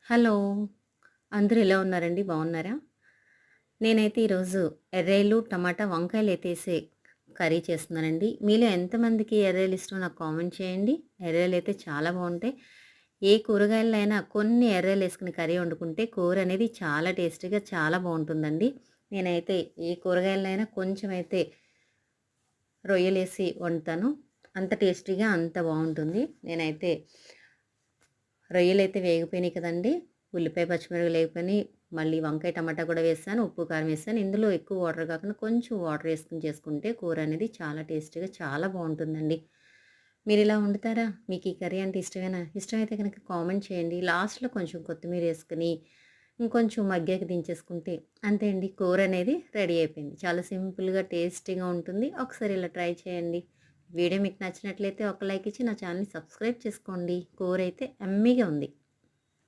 Hello! అందరూ ఎలా ఉన్నారండి? బాగున్నారా? నేనైతే ఈరోజు ఎర్రేలు, టమాటా, వంకాయలేతేసి కర్రీ చేస్తున్నానండి. మీలో ఎంతమందికి ఎర్రేలు ఇష్టమో నాకు కామెంట్ చేయండి. ఎర్రేలైతే చాలా బావుంటాయి. ఏ కూరగాయలైనా కొన్ని ఎర్రేలేసుకొని కర్రీ వండుకుంటే కూర అనేది చాలా టేస్టీగా చాలా బావుంటుందండి. నేనైతే ఏ కూరగాయలనైనా కొంచెమైతే రొయ్యలేసి వండుతాను. అంత టేస్టీగా అంత బావుంటుంది. నేనైతే రొయ్యలైతే వేగిపోయినాయి కదండీ! ఉల్లిపాయ, పచ్చిమిరపకాయలు వేగిపోయినాయి. మళ్ళీ వంకాయ, టమాటా కూడా వేసాను. ఉప్పు, కారం వేసాను. ఇందులో ఎక్కువ వాటర్ కాకుండా కొంచెం వాటర్ వేసుకొని చేసుకుంటే కూర అనేది చాలా టేస్టీగా చాలా బావుంటుందండి. మీరిలా వండుతారా? మీకు ఈ కర్రీ అంటే ఇష్టమేనా? ఇష్టమైతే గనక కామెంట్ చేయండి. లాస్ట్‌లో కొంచెం కొత్తిమీర ఏసుకొని ఇంకొంచెం మగ్గాక దించేసుకుంటే అంతే అండి. కూర అనేది రెడీ అయిపోయింది. చాలా సింపుల్‌గా టేస్టీగా ఉంటుంది. ఒకసారి ఇలా ట్రై చేయండి. వీడియో మీకు నచ్చినట్లయితే ఒక లైక్ ఇచ్చి నా ఛానల్‌ని సబ్స్క్రైబ్ చేసుకోండి. కూరైతే యమ్మీగా ఉంది.